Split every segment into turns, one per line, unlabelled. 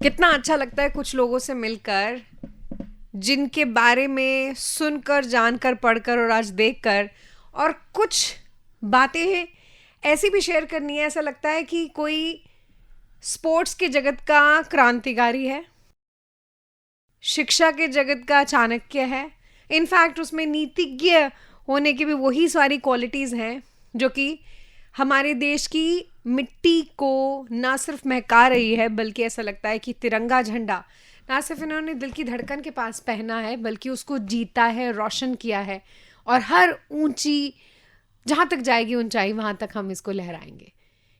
कितना अच्छा लगता है कुछ लोगों से मिलकर, जिनके बारे में सुनकर, जानकर, पढ़कर और आज देखकर, और कुछ बातें ऐसी भी शेयर करनी है। ऐसा लगता है कि कोई स्पोर्ट्स के जगत का क्रांतिकारी है, शिक्षा के जगत का चाणक्य है। इनफैक्ट उसमें नीतिज्ञ होने की भी वही सारी क्वालिटीज़ हैं जो कि हमारे देश की मिट्टी को ना सिर्फ महका रही है, बल्कि ऐसा लगता है कि तिरंगा झंडा ना सिर्फ इन्होंने दिल की धड़कन के पास पहना है, बल्कि उसको जीता है, रोशन किया है। और हर ऊंची, जहाँ तक जाएगी ऊंचाई, वहाँ तक हम इसको लहराएंगे।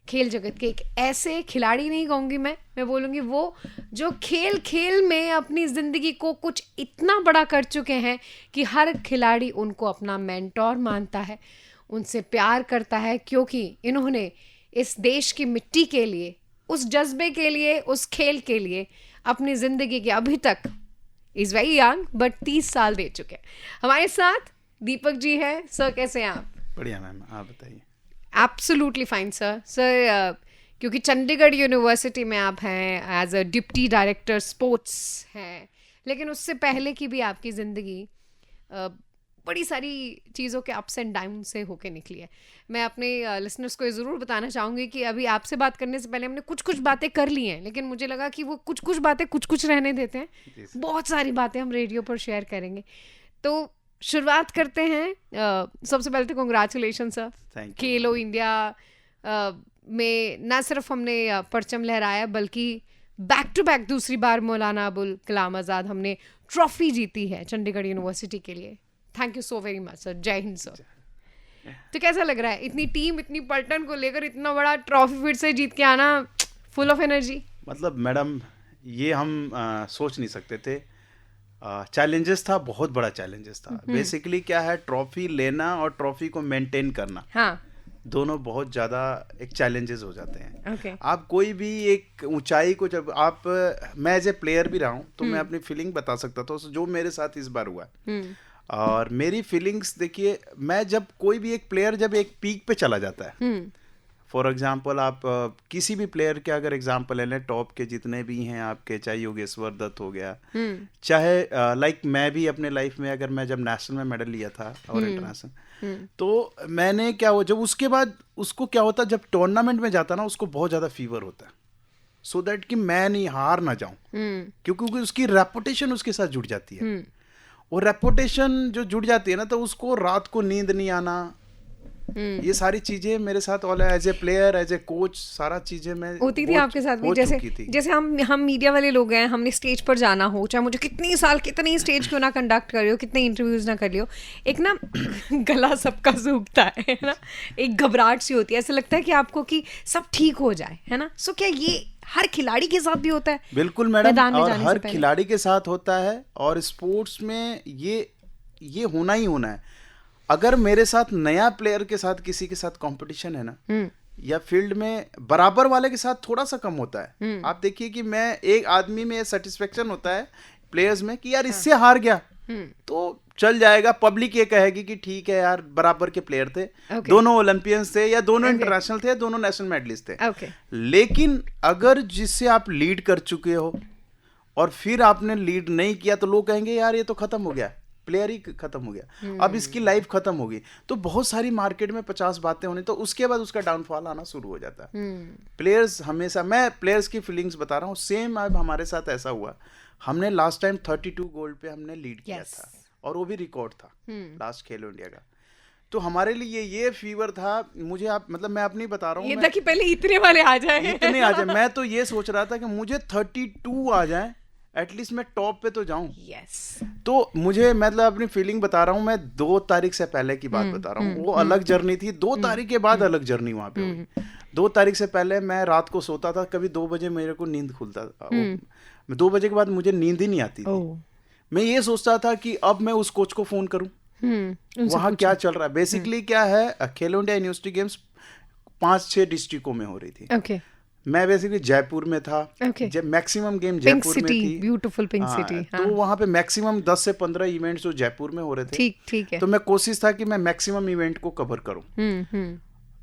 खेल जगत के एक ऐसे खिलाड़ी नहीं कहूँगी मैं बोलूँगी वो जो खेल खेल में अपनी ज़िंदगी को कुछ इतना बड़ा कर चुके हैं कि हर खिलाड़ी उनको अपना मेंटोर मानता है, उनसे प्यार करता है, क्योंकि इन्होंने इस देश की मिट्टी के लिए, उस जज्बे के लिए, उस खेल के लिए अपनी ज़िंदगी के अभी तक इज़ वेरी यंग बट 30 साल दे चुके हैं। हमारे साथ दीपक जी है। सर कैसे हैं आप?
बढ़िया मैम, आप बताइए।
Absolutely fine sir. क्योंकि चंडीगढ़ यूनिवर्सिटी में आप हैं, as a deputy director sports हैं, लेकिन उससे पहले की भी आपकी ज़िंदगी बड़ी सारी चीज़ों के अप्स एंड डाउन से होके निकली है। मैं अपने लिसनर्स को ये ज़रूर बताना चाहूँगी कि अभी आपसे बात करने से पहले हमने कुछ कुछ बातें कर ली हैं, लेकिन मुझे लगा कि वो कुछ कुछ बातें कुछ कुछ रहने देते हैं। बहुत सारी बातें हम रेडियो पर शेयर करेंगे। तो शुरुआत करते हैं। सबसे पहले तो कांग्रेचुलेशन सर। खेलो इंडिया में ना सिर्फ हमने परचम लहराया, बल्कि बैक टू बैक दूसरी बार मौलाना अबुल कलाम आज़ाद हमने ट्रॉफी जीती है चंडीगढ़ यूनिवर्सिटी के लिए। Thank you so very much sir. जय हिंद सर। तो कैसा लग रहा है इतनी टीम, इतनी पलटन को लेकर इतना बड़ा ट्रॉफी फिर से जीत के आना? Full of energy.
मतलब मैडम, ये हम सोच नहीं सकते थे। चैलेंजेस था, बहुत बड़ा चैलेंजेस था। बेसिकली क्या है, ट्रॉफी लेना और ट्रॉफी को मेंटेन करना,
हाँ,
दोनों बहुत ज़्यादा एक चैलेंजेस हो जाते हैं।
okay.
आप कोई भी एक ऊंचाई को, जब आप, मैं एज ए प्लेयर भी रहा हूँ तो मैं अपनी फीलिंग बता सकता था जो मेरे साथ इस बार हुआ। और मेरी फीलिंग्स देखिए, मैं जब कोई भी एक प्लेयर जब एक पीक पे चला जाता है, फॉर एग्जाम्पल आप किसी भी प्लेयर के अगर एग्जाम्पल ले लें, टॉप के जितने भी हैं आपके, चाहे योगेश्वर दत्त हो गया, चाहे लाइक मैं भी अपने लाइफ में, अगर मैं जब नेशनल में मेडल लिया था और इंटरनेशनल, तो मैंने क्या हुआ, जब उसके बाद उसको क्या होता, जब टूर्नामेंट में जाता ना, उसको बहुत ज़्यादा फीवर होता है, सो दैट कि मैं नहीं हार ना जाऊं, क्योंकि उसकी रेपुटेशन उसके साथ जुड़ जाती है। और रेपुटेशन जो जुड़ जाती है ना, तो उसको रात को नींद नहीं आना, ये सारी चीजें मेरे साथ all as a player, as a coach, सारा चीजें मैं
होती थी आपके साथ भी। जैसे हम मीडिया वाले लोग हैं, हमने स्टेज पर जाना हो, चाहे मुझे कितनी साल कितनी स्टेज क्यों ना कंडक्ट कर रही हो, कितने इंटरव्यूज ना कर लियो, एक ना गला सबका सूखता है ना, एक घबराहट सी होती है, ऐसा लगता है कि आपको कि सब ठीक हो जाए, है ना। सो क्या ये हर खिलाड़ी के साथ भी होता है?
बिल्कुल मैडम, और हर खिलाड़ी के साथ होता है, और स्पोर्ट्स में ये होना ही होना है। अगर मेरे साथ नया प्लेयर के साथ किसी के साथ कंपटीशन है ना, या फील्ड में बराबर वाले के साथ थोड़ा सा कम होता है, आप देखिए कि मैं एक आदमी में सेटिस्फेक्शन होता है प्लेयर्स में कि यार इससे हार गया तो चल जाएगा, पब्लिक ये कहेगी कि ठीक है यार, बराबर के प्लेयर थे, दोनों ओलंपियंस थे, या दोनों इंटरनेशनल थे, दोनों नेशनल मेडलिस्ट थे। लेकिन अगर जिससे आप लीड कर चुके हो और फिर आपने लीड नहीं किया, तो लोग कहेंगे यार ये तो खत्म हो गया, प्लेयर ही खत्म हो गया, अब इसकी लाइफ खत्म होगी। तो बहुत सारी मार्केट में 50 बातें होनी, तो उसके बाद उसका डाउनफॉल आना शुरू हो जाता है। प्लेयर्स हमेशा, मैं प्लेयर्स की फीलिंग्स बता रहा हूँ, सेम अब हमारे साथ ऐसा हुआ। हमने लास्ट टाइम 32 गोल्ड पे हमने लीड किया था, और वो भी रिकॉर्ड था लास्ट खेलो इंडिया का। तो हमारे लिए ये फीवर था। मुझे आप, मतलब मैं अपनी बता रहा हूँ,
ये था कि पहले इतने वाले आ जाए,
इतने आ जाए। मैं तो ये सोच रहा था कि मुझे 32 आ जाए, एटलीस्ट मैं टॉप पे तो जाऊं। तो मुझे, मतलब अपनी फीलिंग बता रहा हूँ, मैं 2 तारीख से पहले की बात बता रहा हूँ, वो अलग जर्नी थी। 2 तारीख के बाद अलग जर्नी वहां पे हुई। 2 तारीख से पहले मैं रात को सोता था, कभी 2 बजे मेरे को नींद खुलता था, 2 बजे के बाद मुझे नींद ही नहीं आती थी। मैं ये सोचता था कि अब मैं उस कोच को फोन करूं, वहां क्या चल रहा है। बेसिकली क्या है, खेलो इंडिया यूनिवर्सिटी गेम्स 5-6 डिस्ट्रिक्टों में हो रही थी। मैं बेसिकली जयपुर में था, जब मैक्सिमम गेम जयपुर में थी,
ब्यूटीफुल पिंक सिटी।
तो वहाँ पे मैक्सिमम 10 से 15 इवेंट्स जो जयपुर में हो रहे थे।
ठीक है।
तो मैं कोशिश था कि मैं मैक्सिमम इवेंट को कवर करूँ।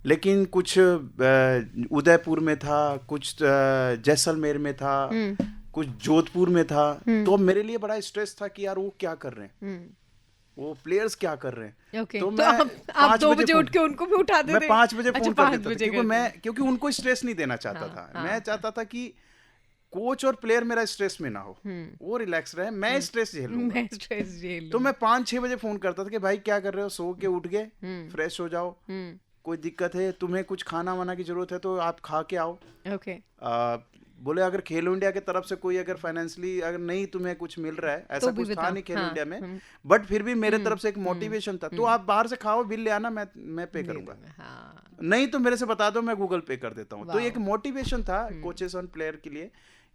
लेकिन कुछ उदयपुर में था, कुछ जैसलमेर में था, कुछ जोधपुर में था। तो मेरे लिए बड़ा स्ट्रेस था कि यार वो क्या कर रहे हैं, वो प्लेयर्स क्या कर रहे हैं।
Okay.
तो
तो
मैं
आप 2 बजे उठ के उनको भी उठाते थे?
मैं 5 बजे
अच्छा,
फोन कर
5
देता था,
बजे
क्योंकि उनको स्ट्रेस नहीं देना चाहता था। मैं चाहता था कि कोच और प्लेयर मेरा स्ट्रेस में ना हो, वो रिलैक्स रहे, मैं स्ट्रेस झेल लूंगा। तो मैं 5-6 बजे फोन करता था कि भाई क्या कर रहे हो, सो के उठ गए, फ्रेश हो जाओ, कोई दिक्कत है, तुम्हें कुछ खाना वाना की जरूरत है तो आप खा के आओ।
ओके।
बोले अगर खेलो इंडिया की तरफ से कोई अगर फाइनेंशियली अगर नहीं तुम्हें कुछ मिल रहा है, ऐसा कुछ था नहीं खेलो इंडिया में, बट फिर भी मेरे तरफ से एक मोटिवेशन था, तो आप बाहर से खाओ, बिल ले आना, मैं पे करूंगा, नहीं तो मेरे से बता दो, मैं गूगल पे कर देता हूँ। तो एक मोटिवेशन था कोचेस और प्लेयर के लिए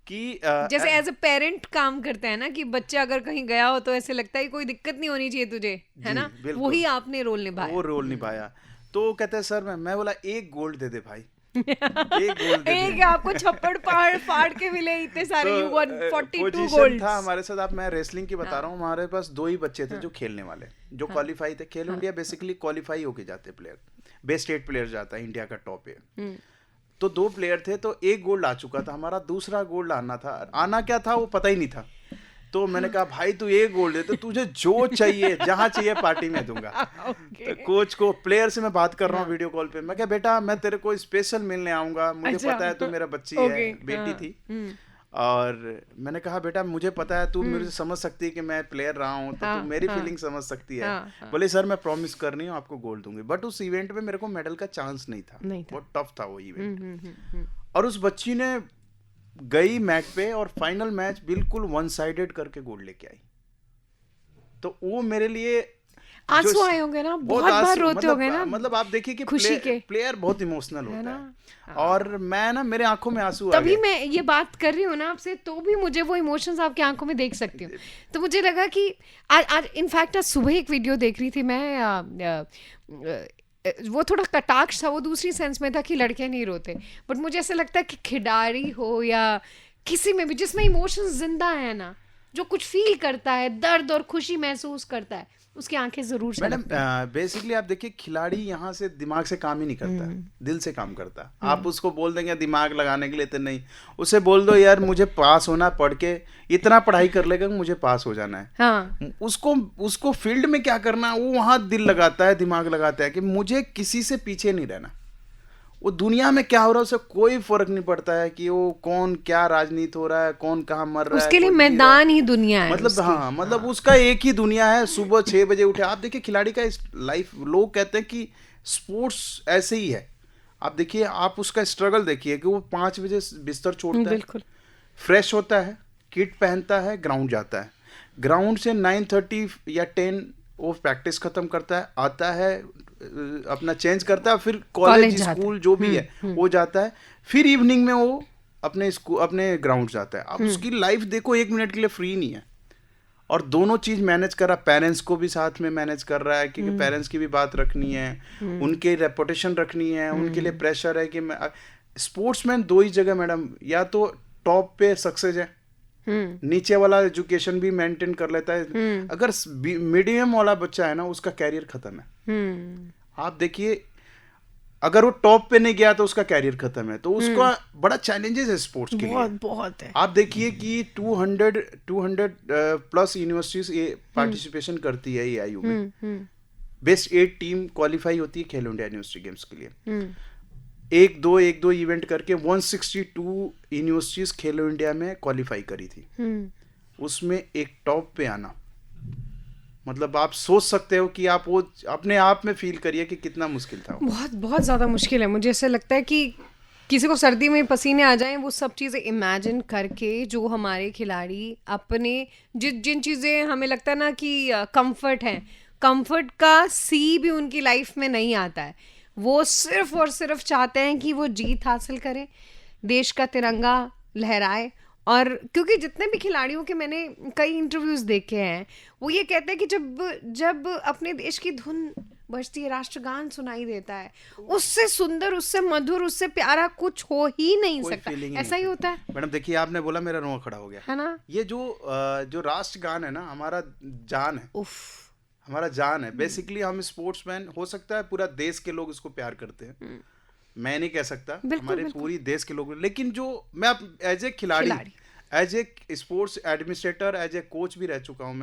कि
जैसे एज अ पेरेंट काम करता है ना, कि बच्चा अगर कहीं गया हो तो ऐसे लगता है कोई दिक्कत नहीं होनी चाहिए तुझे, है ना, वही आपने रोल निभाया।
वो रोल निभाया। तो कहते हैं सर, मैं बोला एक गोल्ड दे दे भाई, एक गोल्ड दे
एक आपको छप्पड़ फाड़ के मिले इतने सारे,
तो
you won 42
पोजीशन
गोल्ड्स।
था हमारे साथ। आप मैं रेसलिंग की बता रहा हूँ, हमारे पास 2 ही बच्चे थे जो खेलने वाले, जो क्वालिफाई थे। खेलो इंडिया बेसिकली क्वालिफाई होके जाते प्लेयर, बेस्ट 8 प्लेयर जाता है इंडिया का टॉप पे। तो 2 प्लेयर थे, तो एक गोल्ड आ चुका था, हमारा दूसरा गोल्ड आना था। आना क्या था वो पता ही नहीं था। तो मैंने कहा भाई तू एक गोल्ड दे, तो तुझे जो चाहिए जहां चाहिए पार्टी में दूंगा। तो कोच को, प्लेयर से मैं बात कर रहा हूँ वीडियो कॉल पे, मैं कहा बेटा मैं तेरे को स्पेशल मिलने आऊंगा, मुझे पता है तू मेरा बच्ची है, बेटी थी, और मैंने कहा बेटा मुझे पता है तू मेरे से समझ सकती है कि मैं प्लेयर रहा हूँ, तो तू मेरी फीलिंग समझ सकती है। बोले सर मैं प्रॉमिस कर रही हूँ आपको गोल्ड दूंगी। बट उस इवेंट में मेरे को मेडल का चांस नहीं था, बहुत टफ था वो इवेंट। और उस बच्ची ने गई मैच पे और फाइनल मैच बिल्कुल वन साइडेड करके गोल्ड लेके आई। तो वो मेरे लिए
आंसू आए होंगे ना, बहुत बार रोते होंगे ना,
मतलब आप देखिए कि
खुशी के
प्लेयर बहुत इमोशनल होता है, और मैं ना, मेरे आंखों में आंसू आ
गए। तभी मैं ये बात कर रही हूँ ना आपसे, तो भी मुझे वो इमोशंस आपकी आंखों में देख सकती हूँ। तो मुझे लगा कि आज इनफैक्ट आज सुबह एक वीडियो देख रही थी मैं, वो थोड़ा कटाक्ष था, वो दूसरी सेंस में था कि लड़के नहीं रोते, बट मुझे ऐसा लगता है कि खिलाड़ी हो या किसी में भी जिसमें इमोशंस जिंदा है ना, जो कुछ फील करता है, दर्द और खुशी महसूस करता है, उसकी आंखें जरूर से
मैडम बेसिकली आप देखिए खिलाड़ी यहाँ से दिमाग से काम ही नहीं करता, दिल से काम करता। आप उसको बोल देंगे दिमाग लगाने के लिए, तो नहीं, उसे बोल दो यार मुझे पास होना, पढ़ के इतना पढ़ाई कर लेगा मुझे पास हो जाना है।
हाँ।
उसको फील्ड में क्या करना, वो वहाँ दिल लगाता है, दिमाग लगाता है कि मुझे किसी से पीछे नहीं रहना। वो दुनिया में क्या हो रहा है उसे कोई फर्क नहीं पड़ता है कि वो कौन क्या राजनीति हो रहा है, कौन कहाँ मर रहा है,
उसके लिए मैदान ही दुनिया है,
मतलब हाँ, मतलब उसका एक ही दुनिया है। सुबह 6 बजे उठे, आप देखिए खिलाड़ी का लाइफ, लोग कहते हैं कि स्पोर्ट्स ऐसे ही है, आप देखिए, आप उसका स्ट्रगल देखिए कि वो 5 बजे बिस्तर छोड़ता है, फ्रेश होता है, किट पहनता है, ग्राउंड जाता है, ग्राउंड से 9:30 या 10 वो प्रैक्टिस खत्म करता है, आता है, अपना चेंज करता है, फिर कॉलेज स्कूल जो भी है वो जाता है, फिर इवनिंग में वो अपने ग्राउंड जाता है। अब उसकी लाइफ देखो 1 मिनट के लिए फ्री नहीं है, और दोनों चीज मैनेज कर रहा है, पेरेंट्स को भी साथ में मैनेज कर रहा है, क्योंकि पेरेंट्स की भी बात रखनी है, उनके रेपुटेशन रखनी है, उनके लिए प्रेशर है कि स्पोर्ट्समैन 2 ही जगह मैडम, या तो टॉप पे सक्सेस है, नीचे वाला एजुकेशन भी मेंटेन कर लेता है, अगर मीडियम वाला बच्चा है ना उसका कैरियर खत्म है। आप देखिए अगर वो टॉप पे नहीं गया तो उसका कैरियर खत्म है, तो उसका बड़ा चैलेंजेस है स्पोर्ट्स के लिए,
बहुत है।
आप देखिए कि 200 प्लस यूनिवर्सिटीज ये पार्टिसिपेशन करती है AIU में, बेस्ट 8 टीम क्वालिफाई होती है खेलो इंडिया यूनिवर्सिटी गेम्स के लिए, एक दो इवेंट करके 162 यूनिवर्सिटीज खेलो इंडिया में क्वालिफाई करी थी, उसमें एक टॉप पे आना, मतलब आप सोच सकते हो कि आप वो अपने आप में फील करिए कि कितना मुश्किल था।
बहुत बहुत ज़्यादा मुश्किल है। मुझे ऐसा लगता है कि किसी को सर्दी में पसीने आ जाएं, वो सब चीज़ें इमेजिन करके जो हमारे खिलाड़ी अपने जिन चीज़ें हमें लगता है ना कि कंफर्ट है, कंफर्ट का सी भी उनकी लाइफ में नहीं आता है, वो सिर्फ और सिर्फ चाहते हैं कि वो जीत हासिल करें, देश का तिरंगा लहराए। और क्योंकि जितने भी खिलाड़ियों के मैंने कई इंटरव्यूज देखे हैं, वो ये कहते हैं कि जब अपने देश की धुन बजती है, राष्ट्रगान सुनाई देता है, उससे सुंदर, उससे मधुर, उससे प्यारा कुछ हो ही नहीं सकता। ऐसा ही होता है
मैडम। देखिए आपने बोला मेरा रोआ खड़ा हो गया
है ना,
ये जो राष्ट्रगान है ना, हमारा जान है, हमारा जान है। बेसिकली हम स्पोर्ट्समैन, हो सकता है पूरा देश के लोग इसको प्यार करते हैं, मैं नहीं कह सकता, हमारे पूरी देश के लोग, लेकिन जो मैं एज ए खिलाड़ी as a sports administrator, as a coach भी रह चुका हूँ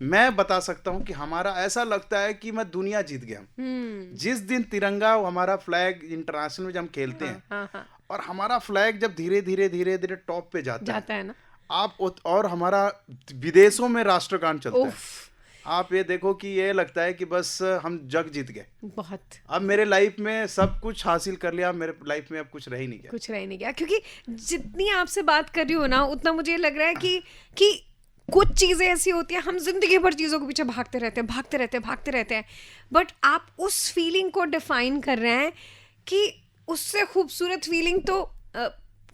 मैं बता सकता हूँ कि हमारा ऐसा लगता है कि मैं दुनिया जीत गया हूँ। जिस दिन तिरंगा, हमारा फ्लैग इंटरनेशनल में जब हम खेलते हैं और हमारा फ्लैग जब धीरे धीरे टॉप पे जाता है ना, आप और हमारा विदेशों में राष्ट्रगान चलता है, आप ये देखो कि ये लगता है कि बस हम जग जीत गए। बहुत। अब मेरे लाइफ में सब कुछ हासिल कर लिया, मेरे लाइफ में अब कुछ रह ही नहीं गया।
क्योंकि जितनी आपसे बात कर रही हो ना, उतना मुझे लग रहा है कि कुछ चीजें ऐसी होती हैं, हम जिंदगी भर चीजों के पीछे भागते रहते हैं, बट आप उस फीलिंग को डिफाइन कर रहे हैं कि उससे खूबसूरत फीलिंग तो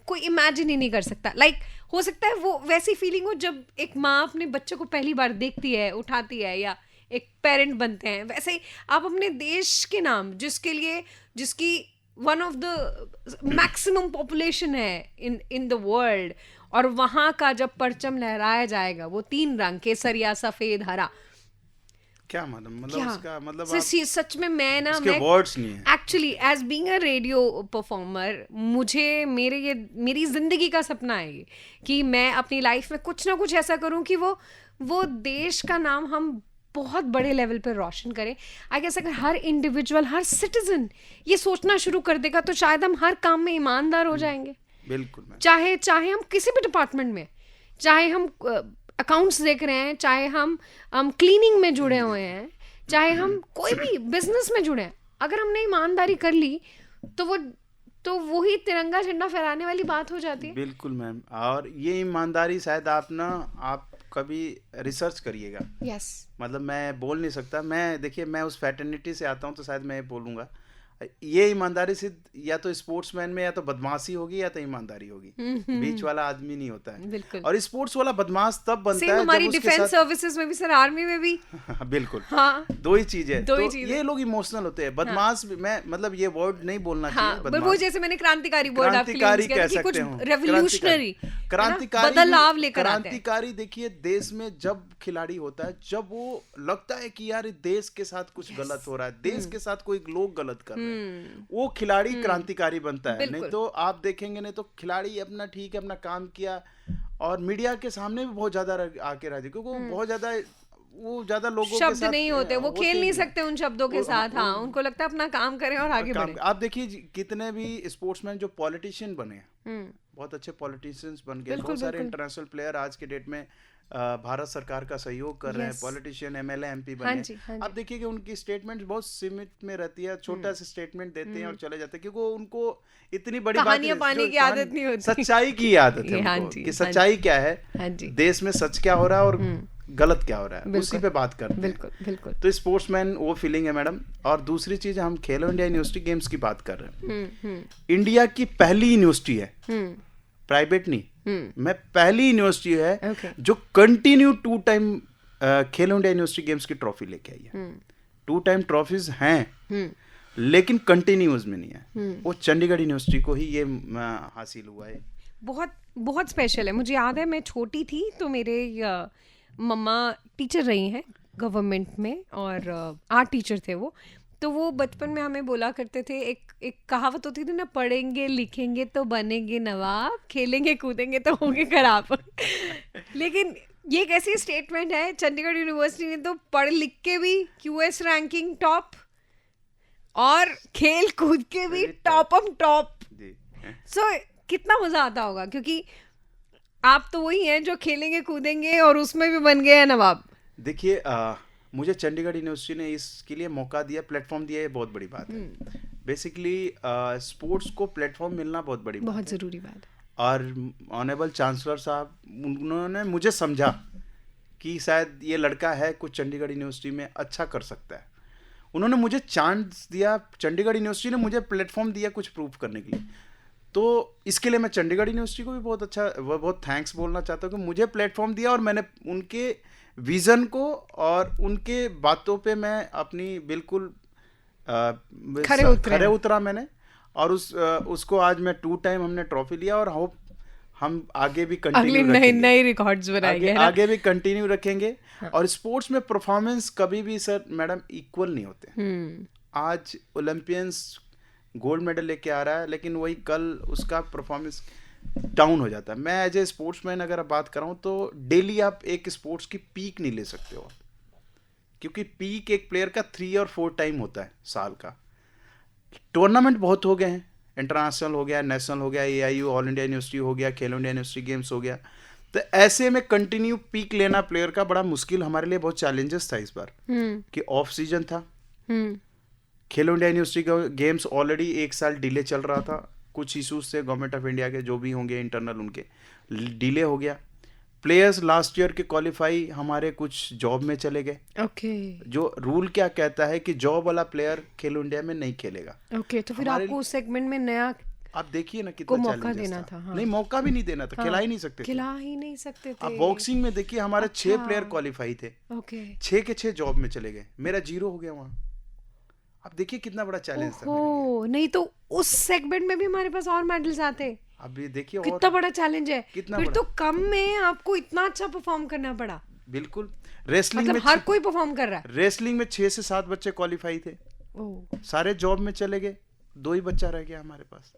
कोई इमेजिन ही नहीं कर सकता। हो सकता है वो वैसी फीलिंग हो जब एक माँ अपने बच्चे को पहली बार देखती है, उठाती है, या एक पेरेंट बनते हैं, वैसे ही आप अपने देश के नाम, जिसकी one of the maximum population है इन द वर्ल्ड, और वहाँ का जब परचम लहराया जाएगा, वो 3 रंग, केसरिया, सफेद, हरा,
क्या मतलब उसका मतलब
सच में मैं
वर्ड्स नहीं है।
Actually as being a radio performer, मुझे मेरी जिंदगी का सपना है कि मैं अपनी लाइफ में कुछ ना कुछ ऐसा करूं कि वो देश का नाम हम बहुत बड़े लेवल पर रोशन करें। आई गेस अगर हर इंडिविजुअल, हर सिटीजन ये सोचना शुरू कर देगा तो शायद हम हर काम में ईमानदार हो जाएंगे।
बिल्कुल।
चाहे हम किसी भी डिपार्टमेंट में, चाहे हम अकाउंट्स देख रहे हैं, चाहे हम क्लीनिंग में जुड़े हुए हैं, चाहे हम कोई भी बिजनेस में जुड़े हैं, अगर हमने ईमानदारी कर ली तो वही तिरंगा झंडा फहराने वाली बात हो जाती है।
बिल्कुल मैम। और ये ईमानदारी शायद आप कभी रिसर्च करिएगा।
यस।
मतलब मैं बोल नहीं सकता, देखिए मैं उस फैटर्निटी से आता हूँ तो शायद मैं बोलूँगा ये ईमानदारी से या तो स्पोर्ट्समैन में या तो बदमाशी होगी या तो ईमानदारी होगी, बीच वाला आदमी नहीं होता है।
बिल्कुल।
और स्पोर्ट्स वाला बदमाश तब बनता है
हमारी डिफेंस सर्विसेज में भी सर, आर्मी में भी।
बिल्कुल।
हाँ।
दो ही चीज है। तो ये लोग इमोशनल होते हैं। बदमाश मैं मतलब ये वर्ड नहीं बोलना चाहिए।
वो जैसे मैंने क्रांतिकारी वर्ड
क्रांतिकारी कह सकते हैं,
रेवोल्यूशनरी,
क्रांतिकारी,
बदलाव लेकर आते हैं।
क्रांतिकारी देखिए देश में जब खिलाड़ी होता है, जब वो लगता है कि यार देश के साथ कुछ गलत हो रहा है, देश के साथ कोई लोग गलत कर रहे हैं, वो खिलाड़ी क्रांतिकारी बनता है। नहीं तो आप देखेंगे, नहीं तो खिलाड़ी अपना ठीक है, अपना काम किया, और मीडिया के सामने भी बहुत ज्यादा आके रह जाए, क्योंकि वो बहुत ज्यादा लोगों
शब्द के साथ नहीं होते, वो खेल नहीं सकते उन शब्दों के साथ। हाँ, उनको लगता है अपना काम करें और आगे बढ़ें।
आप देखिए कितने भी स्पोर्ट्समैन जो पॉलिटिशियन बने, बहुत अच्छे पॉलिटिशियंस बन गए, बहुत सारे इंटरनेशनल प्लेयर आज के डेट में भारत सरकार का सहयोग कर रहे हैं, पॉलिटिशियन, एमएलए, एमपी बने। आप देखिए कि उनकी स्टेटमेंट बहुत सीमित में रहती है, छोटा सा स्टेटमेंट देते हैं और चले जाते हैं, क्योंकि उनको इतनी बड़ी
कहानियां पाने की आदत नहीं होती,
सच्चाई की आदत है कि सच्चाई क्या है, देश में सच क्या हो रहा है और गलत क्या हो रहा है, उसी पे बात करते हैं।
बिल्कुल बिल्कुल।
तो स्पोर्ट्समैन वो फीलिंग है मैडम। और दूसरी चीज, हम खेलो इंडिया यूनिवर्सिटी गेम्स की बात कर रहे हैं, इंडिया की पहली यूनिवर्सिटी है, प्राइवेट नहीं, मैं पहली यूनिवर्सिटी है जो कंटिन्यू 2 टाइम खेलो इंडिया यूनिवर्सिटी गेम्स की ट्रॉफी लेके आई है। 2 टाइम ट्रॉफीज हैं, लेकिन कंटिन्यूज में नहीं है। वो चंडीगढ़ यूनिवर्सिटी को ही ये हासिल हुआ है। बहुत
बहुत स्पेशल है। मुझे याद है मैं छोटी थी तो मेरे मम्मा टीचर रही हैं गवर्नमेंट में, और आर्ट टीचर थे वो। तो वो बचपन में हमें बोला करते थे, एक कहावत होती थी ना, पढ़ेंगे लिखेंगे तो बनेंगे नवाब, खेलेंगे कूदेंगे तो होंगे खराब। लेकिन ये एक ऐसी स्टेटमेंट है, चंडीगढ़ यूनिवर्सिटी ने तो पढ़ लिख के भी QS रैंकिंग टॉप और खेल कूद के भी टॉप। सो कितना मजा आता होगा, क्योंकि आप तो वही हैं जो खेलेंगे कूदेंगे और उसमें भी बन गए हैं नवाब।
देखिए मुझे चंडीगढ़ यूनिवर्सिटी ने इसके लिए मौका दिया, प्लेटफॉर्म दिया, ये बहुत बड़ी बात है। बेसिकली स्पोर्ट्स को प्लेटफॉर्म मिलना बहुत बड़ी बात है,
बहुत ज़रूरी बात है।
और ऑनरेबल चांसलर साहब, उन्होंने मुझे समझा कि शायद ये लड़का है कुछ चंडीगढ़ यूनिवर्सिटी में अच्छा कर सकता है। उन्होंने मुझे चांस दिया, चंडीगढ़ यूनिवर्सिटी ने मुझे प्लेटफॉर्म दिया कुछ प्रूव करने के लिए। तो इसके लिए मैं चंडीगढ़ यूनिवर्सिटी को भी बहुत थैंक्स बोलना चाहता हूँ कि मुझे प्लेटफॉर्म दिया, और मैंने उनके विज़न को और उनके बातों पे मैं अपनी बिल्कुल खरे उतरा मैंने, और उसको आज मैं 2 टाइम हमने ट्रॉफी लिया, और होप हम आगे भी कंटिन्यू रखेंगे,
नए रिकॉर्ड्स बनाएंगे,
आगे भी कंटिन्यू रखेंगे। और स्पोर्ट्स में परफॉर्मेंस कभी भी सर मैडम इक्वल नहीं होते। आज ओलंपियंस गोल्ड मेडल लेके आ रहा है, लेकिन वही कल उसका परफॉर्मेंस डाउन हो जाता है। मैं एज ए स्पोर्ट्समैन अगर आप बात कर रहा हूँ तो डेली आप एक स्पोर्ट्स की पीक नहीं ले सकते हो, क्योंकि पीक एक प्लेयर का 3 और 4 टाइम होता है साल का। टूर्नामेंट बहुत हो गए हैं, इंटरनेशनल हो गया, नेशनल हो गया, AIU ऑल इंडिया यूनिवर्सिटी हो गया, खेलो इंडिया यूनिवर्सिटी गेम्स हो गया। तो ऐसे में कंटिन्यू पीक लेना प्लेयर का बड़ा मुश्किल, हमारे लिए बहुत चैलेंजेस था इस बार कि ऑफ सीजन था। खेलो इंडिया यूनिवर्सिटी का गेम्स ऑलरेडी 1 साल डिले चल रहा था, कुछ इशूज थे गवर्नमेंट ऑफ इंडिया के जो भी होंगे इंटरनल, उनके डिले हो गया। प्लेयर्स लास्ट ईयर के क्वालिफाई हमारे कुछ जॉब में चले गए। जो रूल क्या कहता है कि जॉब वाला प्लेयर खेलो इंडिया में नहीं खेलेगा।
तो फिर आपको उस सेगमेंट में नया,
आप देखिए ना कितना
मौका देना था।
नहीं, मौका भी नहीं देना था, खिला ही नहीं सकते थे। अब बॉक्सिंग में देखिए हमारे 6 प्लेयर क्वालिफाई थे, 6 के 6 जॉब में चले गए, मेरा 0 हो गया वहाँ। अब देखिए कितना बड़ा चैलेंज था मेरे लिए।
नहीं तो उस सेगमेंट में भी हमारे पास और मेडल्स आते।
अब ये देखिए
कितना बड़ा चैलेंज है, फिर तो कम में आपको इतना अच्छा परफॉर्म करना पड़ा।
बिल्कुल, रेसलिंग
मतलब
में
हर कोई परफॉर्म कर रहा है।
रेसलिंग में 6 से 7 बच्चे क्वालिफाई थे, सारे जॉब में चले गए, 2 ही बच्चा रह गया हमारे पास।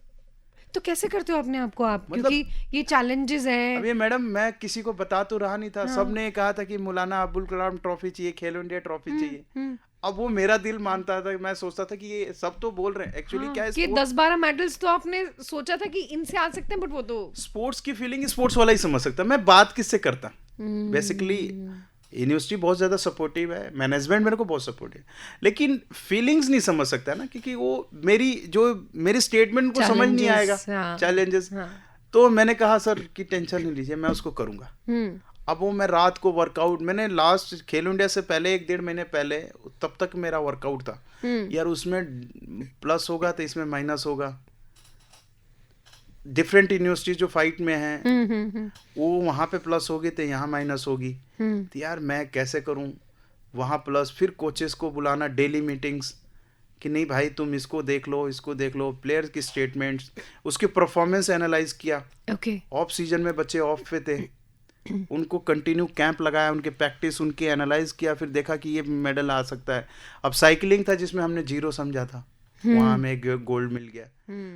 तो कैसे करते हो अपने आप को आप, मतलब, क्योंकि ये चैलेंजेस हैं।
अब ये मैडम मैं किसी को बता तो रहा नहीं था, सबने कहा था कि मौलाना अब्दुल कलाम ट्रॉफी चाहिए, खेलो इंडिया ट्रॉफी चाहिए। अब वो मेरा दिल मानता था, मैं सोचता था कि ये सब तो बोल रहे हैं, एक्चुअली क्या है,
10-12 मेडल्स तो आपने सोचा था कि इनसे आ सकते हैं, बट वो तो
स्पोर्ट्स की फीलिंग स्पोर्ट्स वाला ही समझ सकता। मैं बात किससे करता, बेसिकली यूनिवर्सिटी बहुत ज़्यादा सपोर्टिव है, मैनेजमेंट मेरे को बहुत सपोर्टिव है, लेकिन फीलिंग्स नहीं समझ सकता ना, क्योंकि वो मेरी स्टेटमेंट को समझ नहीं आएगा, चैलेंजेस। तो मैंने कहा सर कि टेंशन नहीं लीजिए, मैं उसको करूँगा। अब वो मैं रात को वर्कआउट, मैंने लास्ट खेलो इंडिया से पहले 1-1.5 महीने पहले, तब तक मेरा वर्कआउट था यार, उसमें प्लस होगा तो इसमें माइनस होगा। डिफरेंट यूनिवर्सिटी जो फाइट में हैं वो वहाँ पे प्लस होगी तो यहाँ माइनस होगी, तो यार मैं कैसे करूँ वहाँ प्लस, फिर कोचेस को बुलाना डेली मीटिंग्स कि नहीं भाई तुम इसको देख लो, इसको देख लो, प्लेयर की स्टेटमेंट्स, उसकी परफॉर्मेंस एनालाइज किया। ऑफ सीजन में बच्चे ऑफ पे थे, उनको कंटिन्यू कैंप लगाया, उनके प्रैक्टिस उनके एनालाइज किया, फिर देखा कि ये मेडल आ सकता है। अब साइकिलिंग था जिसमें हमने 0 समझा था, वहाँ हमें गोल्ड मिल गया।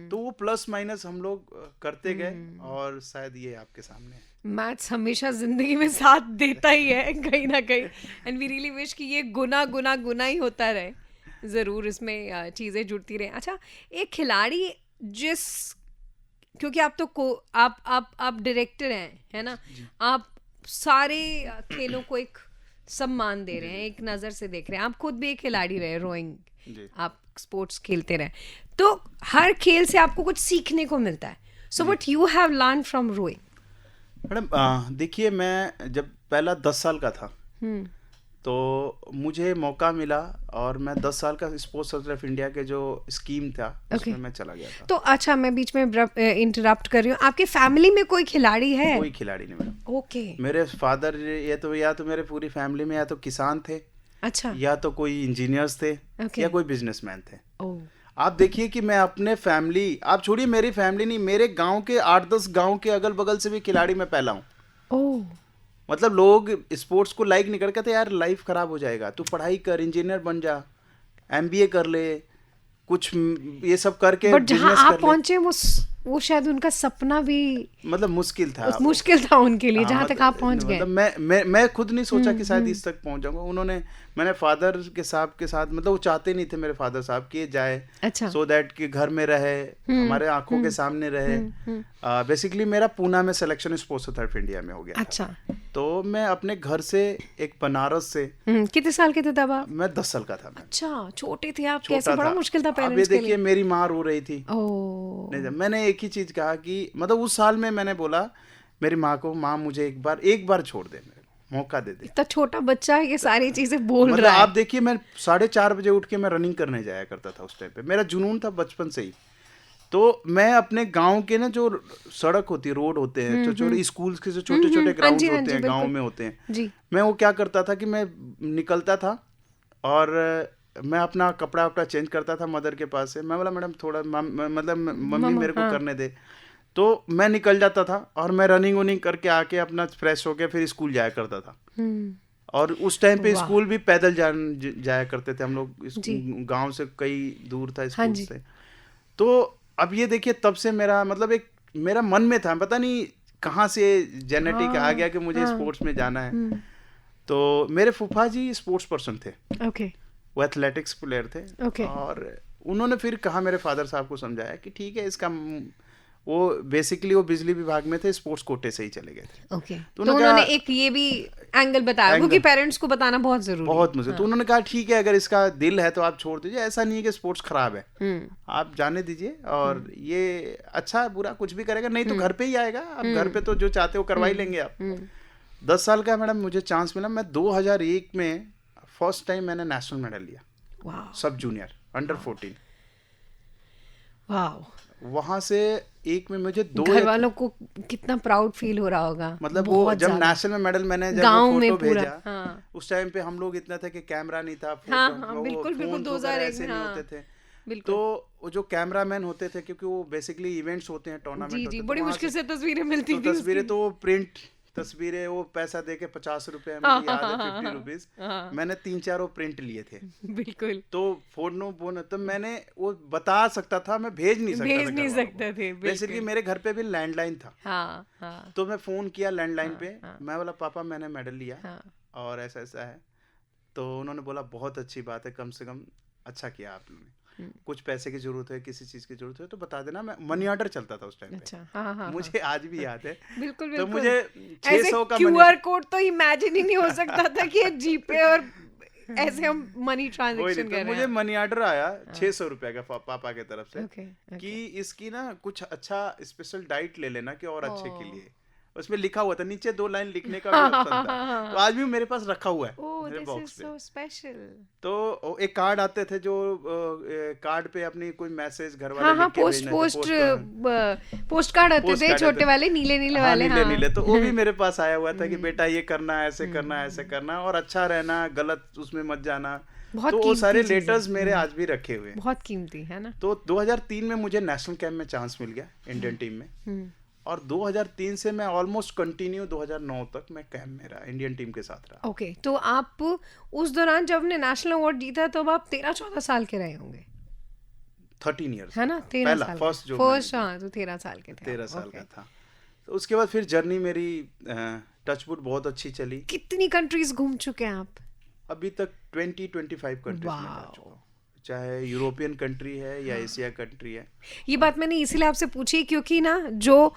तो वो प्लस माइनस हम लोग करते गए, और शायद ये आपके सामने है।
मैथ्स हमेशा जिंदगी में साथ देता ही है कहीं ना कहीं, एंड वी रियली विश कि ये गुना गुना गुना ही होता रहे, ज़रूर इसमें चीज़ें जुड़ती रहें। अच्छा, एक खिलाड़ी क्योंकि आप तो आप डायरेक्टर हैं, है ना, आप सारे खेलों को एक सम्मान दे रहे हैं, एक नज़र से देख रहे हैं, आप खुद भी एक खिलाड़ी रहे, रोइंग, आप स्पोर्ट्स खेलते रहे, तो हर खेल से आपको कुछ सीखने को मिलता है। So what you have learn from rowing?
Madam देखिए, मैं जब पहला 10 साल का था तो मुझे मौका मिला, और मैं 10 साल का स्पोर्ट्स सेक्रेटरी ऑफ इंडिया के जो स्कीम था उसमें मैं चला गया था।
तो अच्छा, मैं बीच में इंटरप्ट कर रही हूँ, आपके फैमिली में कोई खिलाड़ी है?
कोई खिलाड़ी नहीं मैडम। मेरे फादर या तो मेरे पूरी फैमिली में या तो किसान थे, अच्छा, या तो कोई इंजीनियर्स थे, या कोई बिजनेसमैन थे। आप देखिए कि मैं अपने फैमिली, आप छोड़िए मेरी फैमिली नहीं, मेरे गाँव के 8-10 गाँव के अगल बगल से भी खिलाड़ी में पहला हूँ। मतलब लोग स्पोर्ट्स को लाइक नहीं करते, यार लाइफ खराब हो जाएगा, तू पढ़ाई कर, इंजीनियर बन जा, MBA कर ले, कुछ ये सब करके
बट जहाँ आप पहुंचे वो शायद उनका सपना भी मतलब मुश्किल था उनके लिए, जहाँ तक आप पहुंच गए।
मतलब मैं खुद नहीं सोचा कि शायद इस तक पहुंच जाऊंगा। मैंने फादर के साथ मतलब वो चाहते नहीं थे मेरे फादर साहब कि जाए, अच्छा, सो दैट कि घर में रहे, हमारे आंखों के सामने रहे। बेसिकली मेरा पूना में selection sports authority of India में हो गया। अच्छा, तो मैं अपने घर से एक बनारस से,
कितने साल के थे तब आप?
मैं 10 साल का था।
अच्छा, छोटे थे आप, कैसे? बड़ा मुश्किल था पेरेंट्स के लिए।
देखिए मेरी माँ रो रही थी, मैंने एक ही चीज कहा कि मतलब उस साल में मैंने बोला मेरी माँ को, माँ मुझे एक बार छोड़ दे, मौका दे दे।
इतना छोटा बच्चा ये सारी चीजें बोल रहा है।
आप देखिए मैं 4:30 बजे उठ के मैं रनिंग करने जाया करता था उस टाइम पे, मेरा जुनून था बचपन से ही। तो मैं अपने गांव के ना जो सड़क होती है, रोड होते हैं, छोटे स्कूल के जो छोटे छोटे ग्राउंड होते हैं गांव में होते हैं, मैं वो क्या करता था कि मैं निकलता था और मैं अपना कपड़ा वपड़ा चेंज करता था मदर के पास से। मैं बोला मैडम थोड़ा मतलब मम्मी मेरे को करने दे, तो मैं निकल जाता था और मैं रनिंग वनिंग करके आके अपना फ्रेश होके फिर स्कूल जाया करता था। और उस टाइम पे स्कूल भी पैदल जाया करते थे हम लोग, गांव से कई दूर था स्कूल से। तो अब ये देखिए तब से मेरा मतलब एक मेरा मन में था, पता नहीं कहाँ से जेनेटिक आ गया कि मुझे स्पोर्ट्स में जाना है। तो मेरे फूफा जी स्पोर्ट्स पर्सन थे,
ओके,
वो एथलेटिक्स प्लेयर थे।
ओके।
और उन्होंने फिर कहा, मेरे फादर साहब को समझाया कि ठीक है, इसका वो बेसिकली वो बिजली विभाग में थे, स्पोर्ट्स कोटे से ही चले गए थे।
ओके, तो उन्होंने एक ये भी एंगल बताया, क्योंकि पेरेंट्स को बताना बहुत जरूरी है,
बहुत मुझे। तो उन्होंने कहा ठीक है, अगर इसका दिल है तो आप छोड़ दीजिए, ऐसा नहीं है कि स्पोर्ट्स खराब है, आप जाने दीजिए, और ये अच्छा बुरा कुछ भी करेगा, नहीं तो घर पे ही आएगा, आप घर पे तो जो चाहते हो करवा ही लेंगे आप। 10 साल का मैडम मुझे चांस मिला, मैं 2001 में फर्स्ट टाइम मैंने नेशनल मेडल लिया, सब जूनियर अंडर 14।
वाह,
वहां से एक में मुझे
घर वालों को कितना प्राउड फील हो रहा होगा।
मतलब वो जब नेशनल में मेडल मैंने जब वो फोटो भेजा, उस टाइम पे हम लोग इतना था कि कैमरा नहीं था,
बिल्कुल 2001
में होते थे। तो वो जो कैमरामैन होते थे, क्योंकि वो बेसिकली इवेंट्स होते हैं, टूर्नामेंट होते हैं,
बड़ी मुश्किल से तस्वीरें मिलती थी।
तस्वीरें तो प्रिंट तस्वीरें, वो पैसा देके 50 रुपए, मुझे याद है 50 रुपीज, मैंने 3-4 वो प्रिंट लिए थे।
बिल्कुल।
तो फोन तो मैंने वो बता सकता था, मैं भेज नहीं सकता
थे।
बेसिकली मेरे घर पे भी लैंडलाइन था।
हाँ।
तो मैं फोन किया लैंडलाइन पे, मैं बोला पापा मैंने मेडल लिया और ऐसा ऐसा है। तो उन्होंने बोला बहुत अच्छी बात है, कम से कम अच्छा किया आपने, कुछ पैसे की जरूरत है, किसी चीज की जरूरत है तो बता देना। मैं मनी ऑर्डर चलता था उस टाइम पे।
अच्छा,
मुझे आज भी याद है।
बिल्कुल।
तो मुझे 600 का
QR कोड तो इमेजिन ही नहीं हो सकता था कि जीपे और ऐसे हम मनी ट्रांजैक्शन कर रहे हैं।
मुझे मनी ऑर्डर आया 600 रुपए का पापा के तरफ से, कि इसकी ना कुछ अच्छा स्पेशल डाइट ले लेना कि और अच्छे के लिए। उसमें लिखा हुआ था, नीचे 2 लाइन लिखने का भी ऑप्शन था। तो आज भी मेरे पास रखा हुआ है मेरे बॉक्स पे।
so special.
तो एक कार्ड आते थे, जो कार्ड पे अपनी कोई मैसेज घर वाले लिख के भेजना,
पोस्ट कार्ड आते थे, छोटे वाले नीले वाले।
नीले। तो वो भी मेरे पास आया हुआ था कि बेटा ये करना, ऐसे करना, ऐसे करना, और अच्छा रहना, गलत उसमें मत जाना। तो वो सारे लेटर्स मेरे आज भी रखे हुए हैं,
बहुत कीमती है ना।
तो 2003 में मुझे नेशनल कैंप में चांस मिल गया इंडियन टीम में, और 2003 से मैं ऑलमोस्ट कंटिन्यू 2009 तक मैं कैंप में रहा, इंडियन टीम के साथ रहा।
ओके, तो आप उस दौरान जब आपने नेशनल अवार्ड जीता तब आप 13-14 साल के रहे होंगे।
13 इयर्स
है ना, 13 साल
फर्स्ट तो
13 साल के थे।
13 साल का था। तो उसके बाद फिर जर्नी मेरी टचवुड बहुत अच्छी चली।
कितनी कंट्रीज घूम चुके हैं आप?
अभी तक 20-25 कंट्रीज में जा चुका हूँ, चाहे यूरोपियन कंट्री है या एशिया कंट्री है।
ये बात मैंने इसीलिए आपसे पूछी क्योंकि ना, जो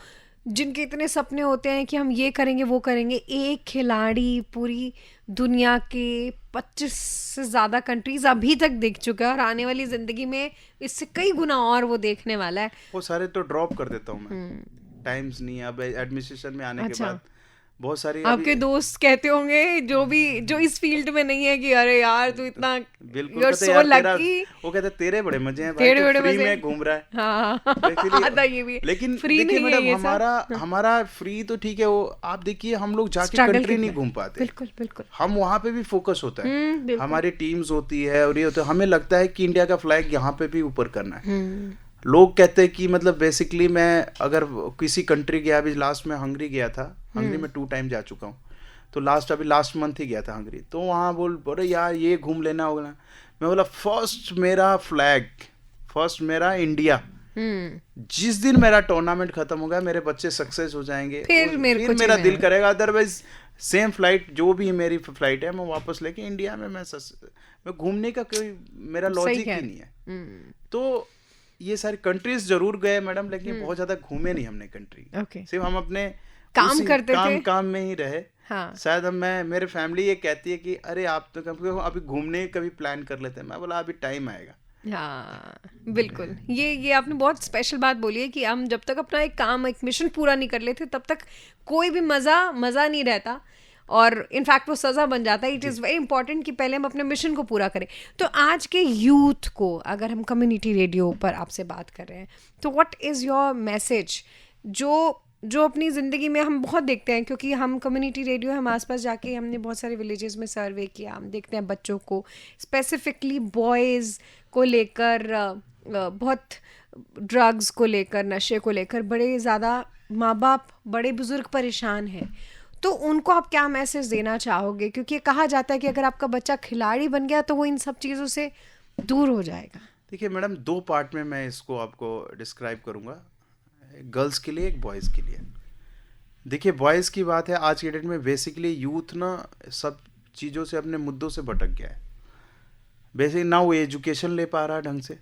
जिनके इतने सपने होते हैं कि हम ये करेंगे वो करेंगे, एक खिलाड़ी पूरी दुनिया के 25 से ज़्यादा कंट्रीज अभी तक देख चुका है, और आने वाली ज़िंदगी में इससे कई गुना और वो देखने वाला है।
वो सारे तो ड्रॉप कर देता हूँ मैं, टाइम्स नहीं। अब एडमिनिस्ट्रेशन में आने के बाद बहुत सारी
आपके दोस्त कहते होंगे जो इस फील्ड में नहीं है कि अरे यार तू इतना
बिल्कुल so lucky। वो कहते तेरे बड़े मजे हैं भाई, तो फ्री में घूम रहा है।
ये भी
लेकिन देखिए मैडम, हमारा फ्री तो ठीक है, वो आप देखिए हम लोग जाके कंट्री नहीं घूम पाते।
बिल्कुल।
हम वहाँ पे भी फोकस होता है, हमारी टीम्स होती है, और ये होता है, हमें लगता है कि इंडिया का फ्लैग यहाँ पे भी ऊपर करना है। लोग कहते हैं कि मतलब बेसिकली मैं अगर किसी कंट्री गया, अभी लास्ट में हंगरी गया था, हंगरी में 2 टाइम जा चुका हूँ, तो अभी लास्ट मंथ ही गया था हंगरी। तो वहाँ बोले यार ये घूम लेना होगा। मैं बोला फर्स्ट मेरा इंडिया। जिस दिन मेरा टूर्नामेंट खत्म हो गया, मेरे बच्चे सक्सेस हो जाएंगे, फिर मेरा दिल करेगा, अदरवाइज सेम फ्लाइट जो भी मेरी फ्लाइट है मैं वापस लेके इंडिया में मैं घूमने का कोई मेरा लॉजिक ही नहीं है। तो ये सारी कंट्रीज जरूर गए मैडम, लेकिन बहुत ज्यादा घूमे नहीं हमने कंट्री। सिर्फ हम अपने
काम करते थे,
काम में ही रहे। शायद मेरे फैमिली ये कहती है कि अरे आप तो अभी घूमने कभी प्लान कर लेते हैं। मैं बोला अभी टाइम आएगा।
हाँ बिल्कुल, ये आपने बहुत स्पेशल बात बोली है कि हम जब तक अपना एक काम, एक मिशन पूरा नहीं कर लेते, तब तक कोई भी मज़ा नहीं रहता, और इनफैक्ट वो सज़ा बन जाता है। इट इज़ वेरी इंपॉर्टेंट कि पहले हम अपने मिशन को पूरा करें। तो आज के यूथ को, अगर हम कम्युनिटी रेडियो पर आपसे बात कर रहे हैं, तो व्हाट इज़ योर मैसेज, जो अपनी ज़िंदगी में हम बहुत देखते हैं, क्योंकि हम कम्युनिटी रेडियो, हम आसपास जाके हमने बहुत सारे विलेजेस में सर्वे किया, हम देखते हैं बच्चों को, स्पेसिफिकली बॉयज़ को लेकर, बहुत ड्रग्स को लेकर, नशे को लेकर बड़े ज़्यादा माँ बाप, बड़े बुज़ुर्ग परेशान हैं। तो उनको आप क्या मैसेज देना चाहोगे? क्योंकि ये कहा जाता है कि अगर आपका बच्चा खिलाड़ी बन गया तो वो इन सब चीज़ों से दूर हो जाएगा।
देखिए मैडम, 2 पार्ट में मैं इसको आपको डिस्क्राइब करूँगा। एक गर्ल्स के लिए, एक बॉयज़ के लिए। देखिए बॉयज़ की बात है, आज के डेट में बेसिकली यूथ ना सब चीज़ों से, अपने मुद्दों से भटक गया है। बेसिकली ना वो एजुकेशन ले पा रहा ढंग से,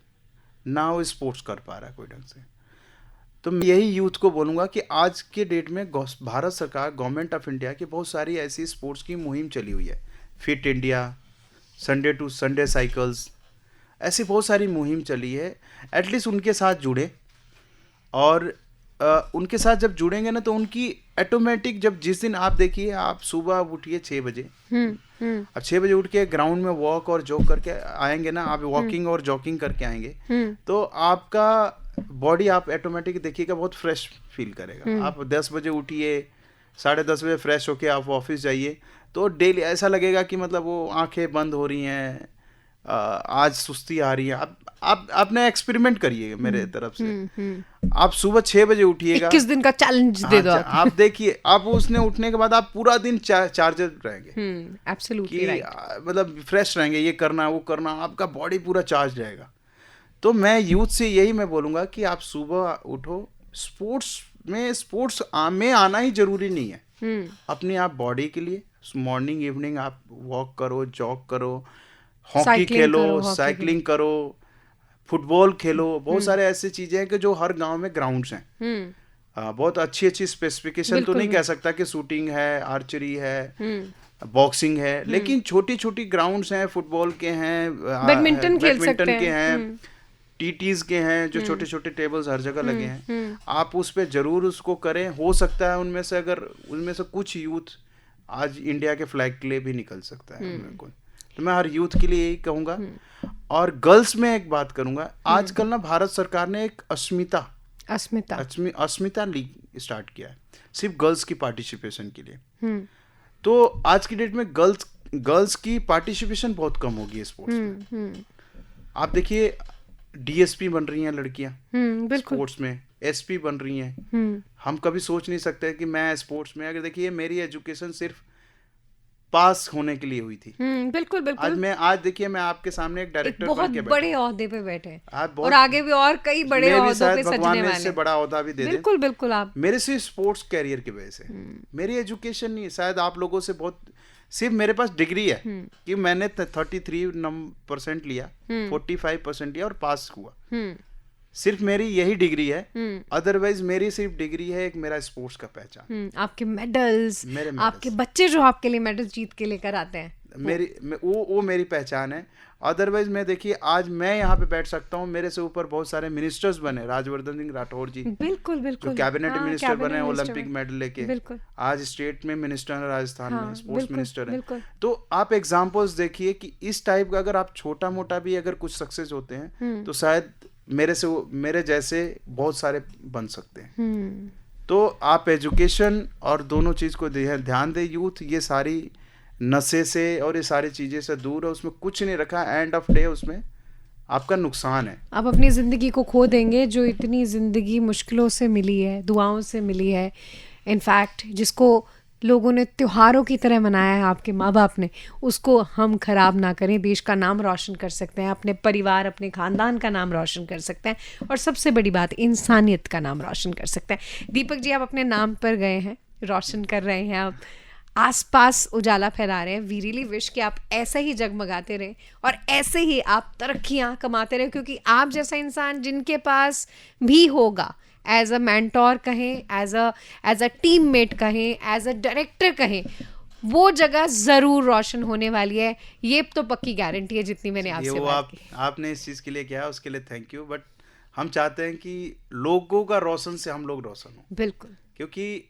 ना वो स्पोर्ट्स कर पा रहा है कोई ढंग से। तो मैं यही यूथ को बोलूँगा कि आज के डेट में भारत सरकार, गवर्नमेंट ऑफ इंडिया की बहुत सारी ऐसी स्पोर्ट्स की मुहिम चली हुई है। Fit India, Sunday to Sunday cycles, ऐसी बहुत सारी मुहिम चली है। एटलीस्ट उनके साथ जुड़े, और उनके साथ जब जुड़ेंगे ना तो उनकी ऑटोमेटिक, जब जिस दिन आप देखिए, आप सुबह उठिए 6 बजे, अब 6 बजे उठ के ग्राउंड में वॉक और जॉग करके आएंगे ना, आप वॉकिंग और जॉगिंग करके आएंगे, तो आपका बॉडी, आप ऑटोमेटिक देखिएगा बहुत फ्रेश फील करेगा। आप 10 बजे उठिए, 10:30 बजे फ्रेश होके आप ऑफिस जाइए, तो डेली ऐसा लगेगा कि मतलब वो आंखें बंद हो रही हैं, आज सुस्ती आ रही है। आप अपने एक्सपेरिमेंट करिए मेरे तरफ से। आप सुबह 6 बजे उठिएगा,
21 दिन का चैलेंज दे दो
आप देखिए, आप उसने उठने के बाद आप पूरा दिन चार्जर रहेंगे,
एब्सोल्युटली राइट,
मतलब फ्रेश रहेंगे, ये करना वो करना, आपका बॉडी पूरा चार्ज रहेगा। तो मैं यूथ से यही मैं बोलूँगा कि आप सुबह उठो, स्पोर्ट्स में आना ही जरूरी नहीं है। अपनी आप बॉडी के लिए मॉर्निंग इवनिंग आप वॉक करो, जॉग करो, हॉकी खेलो, साइकिलिंग करो, फुटबॉल खेलो। बहुत सारे ऐसी चीजें हैं कि जो हर गांव में ग्राउंड्स हैं। बहुत अच्छी अच्छी स्पेसिफिकेशन तो नहीं कह सकता कि शूटिंग है, आर्चरी है, बॉक्सिंग है, लेकिन छोटी छोटी ग्राउंड्स हैं, फुटबॉल के हैं,
बैडमिंटन के
हैं, टीटीज के हैं, जो छोटे छोटे टेबल्स हर जगह लगे हैं। आप उस पे जरूर उसको करें। हो सकता है उनमें से कुछ यूथ आज इंडिया के फ्लैग के लिए भी निकल सकता है। तो मैं हर यूथ के लिए यही कहूँगा। और गर्ल्स में एक बात करूँगा, आजकल ना भारत सरकार ने एक अस्मिता लीग स्टार्ट किया है, सिर्फ गर्ल्स की पार्टिसिपेशन के लिए। तो आज की डेट में गर्ल्स की पार्टिसिपेशन बहुत कम होगी स्पोर्ट्स में। आप देखिए डीएसपी बन रही हैं लड़कियां स्पोर्ट्स में, एसपी बन रही हैं। हम कभी सोच नहीं सकते कि मैं स्पोर्ट्स में, अगर देखिए मेरी एजुकेशन सिर्फ पास होने के लिए हुई थी।
बिल्कुल।
आज देखिए मैं आपके सामने एक डायरेक्टर
बहुत
बन के
बड़े ओहदे पे बैठे हैं, और आगे भी और कई बड़े ओहदों पे सजने वाले।
इससे बड़ा ओहदा भी दे दे।
बिल्कुल आप
मेरे सिर्फ स्पोर्ट्स कैरियर की वजह से, मेरी एजुकेशन नहीं, शायद आप लोगों से बहुत, सिर्फ मेरे पास डिग्री है कि मैंने 33% लिया, 45% लिया और पास हुआ। सिर्फ मेरी यही डिग्री है। अदरवाइज मेरी सिर्फ डिग्री है एक मेरा स्पोर्ट्स का पहचान।
आपके मेडल्स, आपके बच्चे जो आपके लिए मेडल जीत के लेकर आते हैं,
वो मेरी पहचान है। अदरवाइज मैं देखिए आज मैं यहाँ पे बैठ सकता हूँ, मेरे से ऊपर बहुत सारे मिनिस्टर्स बने, राजवर्धन सिंह राठौर जी,
बिल्कुल
जो कैबिनेट मिनिस्टर बने, ओलंपिक मेडल लेके, आज स्टेट में मिनिस्टर है, राजस्थान में स्पोर्ट्स मिनिस्टर है। तो आप एग्जाम्पल्स देखिए कि इस टाइप का अगर आप छोटा मोटा भी अगर कुछ सक्सेस होते हैं तो शायद मेरे जैसे बहुत सारे बन सकते हैं। तो आप एजुकेशन और दोनों चीज को ध्यान दे यूथ, ये सारी नशे से और ये सारी चीजें से दूर है, उसमें कुछ नहीं रखा, एंड ऑफ डे उसमें आपका नुकसान है।
आप अपनी जिंदगी को खो देंगे, जो इतनी जिंदगी मुश्किलों से मिली है, दुआओं से मिली है, इनफैक्ट जिसको लोगों ने त्योहारों की तरह मनाया है, आपके माँ बाप ने, उसको हम खराब ना करें। देश का नाम रोशन कर सकते हैं, अपने परिवार, अपने खानदान का नाम रोशन कर सकते हैं, और सबसे बड़ी बात इंसानियत का नाम रोशन कर सकते हैं। दीपक जी, आप अपने नाम पर गए हैं, रोशन कर रहे हैं, आप आसपास उजाला फैला रहे हैं। वी रियली विश कि आप ऐसे ही जगमगाते रहें और ऐसे ही आप तरक्कियाँ कमाते रहें, क्योंकि आप जैसा इंसान जिनके पास भी होगा, एज अ मेंटोर कहें, एज अ टीममेट कहें, एज अ डायरेक्टर कहें, वो जगह जरूर रोशन होने वाली है। ये तो पक्की गारंटी है, जितनी मैंने आपसे बात की।
आपने इस चीज के लिए किया, उसके लिए थैंक यू। बट हम चाहते हैं कि लोगों का रोशन से हम लोग रोशन हो।
बिल्कुल,
क्योंकि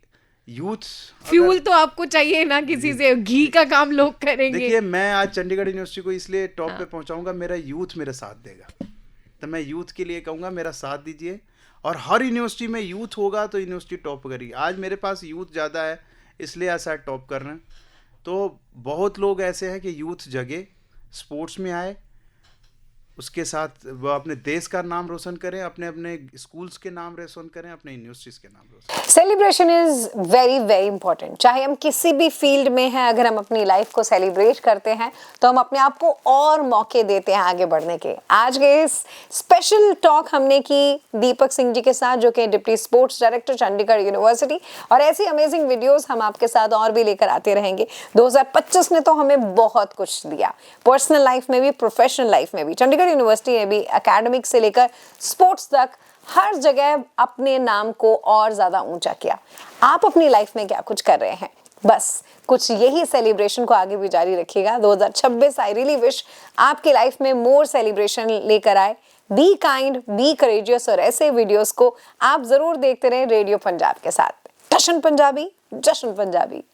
यूथ
फ्यूल तो आपको चाहिए ना, किसी से घी का काम लोग करेंगे।
देखिए मैं आज चंडीगढ़ यूनिवर्सिटी को इसलिए टॉप पे पहुंचाऊंगा, मेरा यूथ मेरा साथ देगा। तो मैं यूथ के लिए कहूंगा मेरा साथ दीजिए, और हर यूनिवर्सिटी में यूथ होगा तो यूनिवर्सिटी टॉप करेगी। आज मेरे पास यूथ ज़्यादा है इसलिए ऐसा टॉप कर रहे हैं। तो बहुत लोग ऐसे हैं कि यूथ जगे, स्पोर्ट्स में आए, उसके साथ वो अपने देश का नाम रोशन करें, अपने अपने स्कूल्स के नाम रोशन करें, अपने यूनिवर्सिटीज के नाम रोशन करें।
Celebration is very very important. चाहे हम किसी भी फील्ड में हैं, अगर हम अपनी लाइफ को सेलिब्रेट करते हैं तो हम अपने आप को और मौके देते हैं आगे बढ़ने के। आज के इस स्पेशल टॉक हमने की दीपक सिंह जी के साथ, जो कि deputy sports director Chandigarh university, और ऐसी अमेजिंग वीडियोस हम आपके साथ और भी लेकर आते रहेंगे। 2025 ने तो हमें बहुत कुछ दिया, पर्सनल लाइफ में भी, प्रोफेशनल लाइफ में भी। चंडीगढ़ यूनिवर्सिटी ने भी एकेडमिक से लेकर स्पोर्ट्स तक हर जगह अपने नाम को और ज्यादा ऊंचा किया। आप अपनी लाइफ में क्या कुछ कर रहे हैं? बस कुछ यही सेलिब्रेशन को आगे भी जारी रखिएगा। 2026 आई रियली विश आपकी लाइफ में मोर सेलिब्रेशन लेकर आए। बी काइंड, बी करेजियस, और ऐसे वीडियोस को आप जरूर देखते रहें रेडियो पंजाब के साथ। जश्न पंजाबी, जश्न पंजाबी।